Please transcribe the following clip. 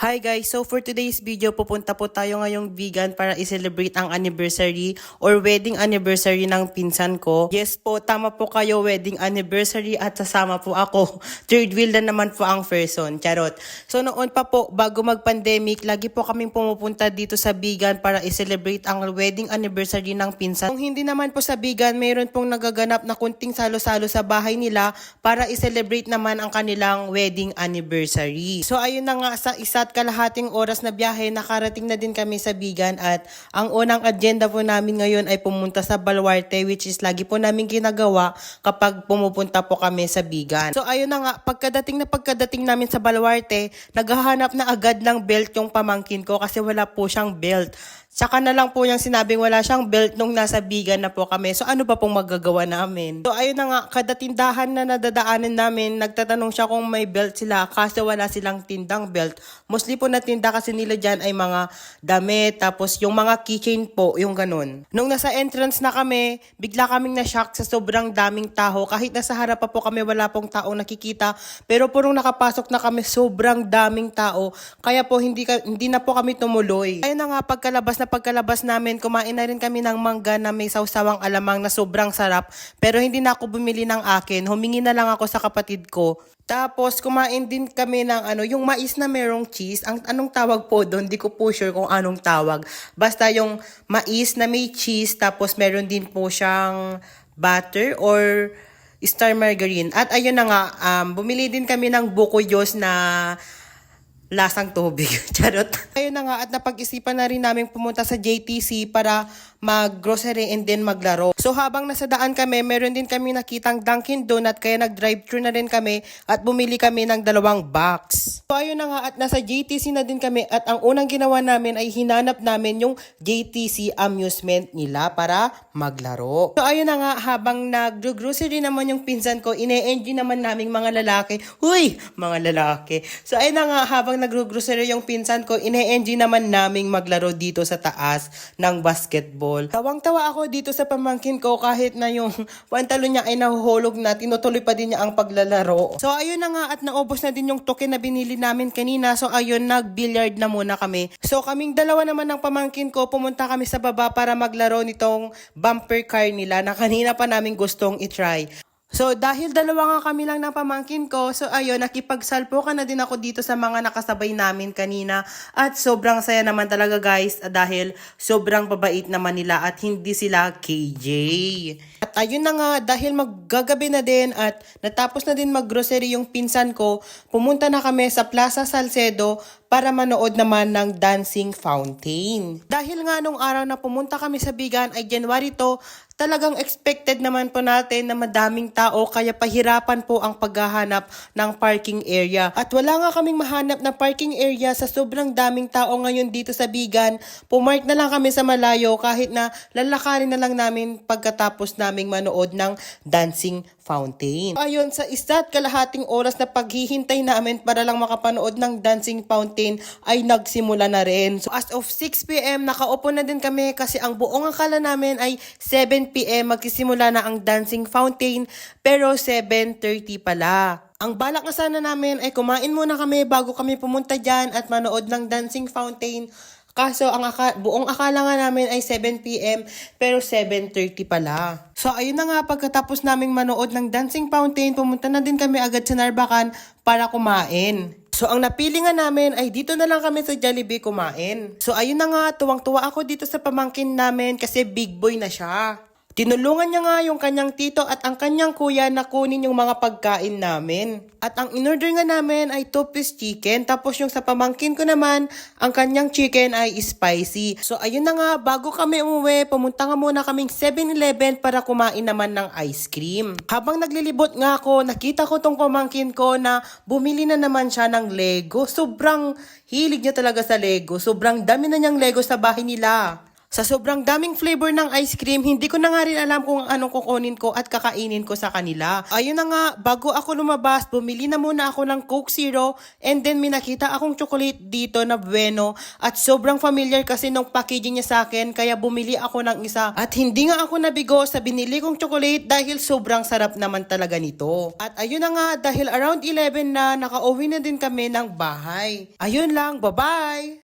Hi guys, so for today's video, pupunta po tayo ngayong vegan para i-celebrate ang anniversary or wedding anniversary ng pinsan ko. Yes po, tama po kayo, wedding anniversary at sasama po ako. Third wheel na naman po ang person, charot. So noon pa po, bago mag-pandemic, lagi po kaming pumupunta dito sa vegan para i-celebrate ang wedding anniversary ng pinsan. Kung hindi naman po sa vegan, mayroon pong nagaganap na kunting salo-salo sa bahay nila para i-celebrate naman ang kanilang wedding anniversary. So ayun na nga, sa isa't kalahating oras na biyahe, nakarating na din kami sa Bigan at ang unang agenda po namin ngayon ay pumunta sa Baluarte, which is lagi po namin ginagawa kapag pumupunta po kami sa Bigan. So ayun na nga, pagkadating namin sa Baluarte, naghahanap na agad ng belt yung pamangkin ko kasi wala po siyang belt. Tsaka na lang po niyang sinabing wala siyang belt nung nasa Bigan na po kami. So ano pa pong magagawa namin? So ayun na nga, kada tindahan na nadadaanan namin, nagtatanong siya kung may belt sila kasi wala silang tindang belt. Mostly po na tinda kasi nila dyan ay mga damit, tapos yung mga keychain po, yung ganun. Nung nasa entrance na kami, bigla kaming na-shock sa sobrang daming tao. Kahit nasa harap pa po kami, wala pong taong nakikita. Pero purong nakapasok na kami, sobrang daming tao. Kaya po hindi na po kami tumuloy. Ayun na nga, pagkalabas namin, kumain na rin kami ng mangga na may sawsawang alamang na sobrang sarap. Pero hindi na ako bumili ng akin. Humingi na lang ako sa kapatid ko. Tapos, kumain din kami ng yung mais na merong cheese. Anong tawag po doon? Di ko po sure kung anong tawag. Basta yung mais na may cheese, tapos meron din po siyang butter or star margarine. At ayun na nga, bumili din kami ng buko yos na lasang tubig. Charot. Ayun na nga, at napag-isipan na rin namin pumunta sa JTC para mag-grocery and then maglaro. So habang nasa daan kami, meron din kami nakitang Dunkin Donut kaya nag-drive-thru na rin kami at bumili kami ng 2 box. So ayun na nga, at nasa JTC na din kami at ang unang ginawa namin ay hinanap namin yung JTC amusement nila para maglaro. So ayun na nga, habang nag-grocery naman yung pinsan ko, ine-enjoy naman naming mga lalaki. Huy! Mga lalaki. So ayun na nga, habang nag-grocery yung pinsan ko, ine-enjoy naman naming maglaro dito sa taas ng basketball. Tawang-tawa ako dito sa pamangkin ko kahit na yung pantalon niya ay nahuhulog na, tinutuloy pa din niya ang paglalaro. So ayun na nga, at naubos na din yung token na binili namin kanina. So ayun, nag-billiard na muna kami. So kaming dalawa naman ng pamangkin ko, pumunta kami sa baba para maglaro nitong bumper car nila na kanina pa namin gustong itry. So, dahil dalawa nga kami lang ng pamangkin ko, so ayun, nakipagsalpukan na din ako dito sa mga nakasabay namin kanina. At sobrang saya naman talaga guys, dahil sobrang babait naman nila at hindi sila KJ. At ayun na nga, dahil maggagabi na din at natapos na din maggrocery yung pinsan ko, pumunta na kami sa Plaza Salcedo para manood naman ng dancing fountain. Dahil nga nung araw na pumunta kami sa Bigan ay January 2, talagang expected naman po natin na madaming tao kaya pahirapan po ang paghahanap ng parking area. At wala nga kaming mahanap na parking area sa sobrang daming tao ngayon dito sa Bigan. Pumark na lang kami sa malayo kahit na lalakarin na lang namin pagkatapos naming manood ng dancing fountain. Ayun, sa isa't kalahating oras na paghihintay namin para lang makapanood ng dancing fountain ay nagsimula na rin. So as of 6 PM, nakaupo na din kami kasi ang buong akala namin ay 7 PM magsisimula na ang dancing fountain, pero 7:30 pala. Ang balak na sana namin ay kumain muna kami bago kami pumunta dyan at manood ng dancing fountain. Kaso ang buong akala nga namin ay 7 PM pero 7:30 pala. So ayun na nga, pagkatapos naming manood ng dancing fountain, pumunta na din kami agad sa Narbacan para kumain. So ang napili nga namin ay dito na lang kami sa Jollibee kumain. So ayun na nga, tuwang-tuwa ako dito sa pamangkin namin kasi big boy na siya. Tinulungan niya nga yung kanyang tito at ang kanyang kuya na kunin yung mga pagkain namin. At ang in-order nga namin ay 2-piece chicken. Tapos yung sa pamangkin ko naman, ang kanyang chicken ay spicy. So ayun na nga, bago kami umuwi, pumunta nga muna kaming 7-Eleven para kumain naman ng ice cream. Habang naglilibot nga ako, nakita ko tong pamangkin ko na bumili na naman siya ng Lego. Sobrang hilig niya talaga sa Lego. Sobrang dami na niyang Lego sa bahay nila. Sa sobrang daming flavor ng ice cream, hindi ko na nga rin alam kung anong kukunin ko at kakainin ko sa kanila. Ayun na nga, bago ako lumabas, bumili na muna ako ng Coke Zero and then may nakita akong chocolate dito na bueno at sobrang familiar kasi nung packaging niya sa akin kaya bumili ako ng isa. At hindi nga ako nabigo sa binili kong chocolate dahil sobrang sarap naman talaga nito. At ayun na nga, dahil around 11 na, nakauwi na din kami ng bahay. Ayun lang, bye-bye!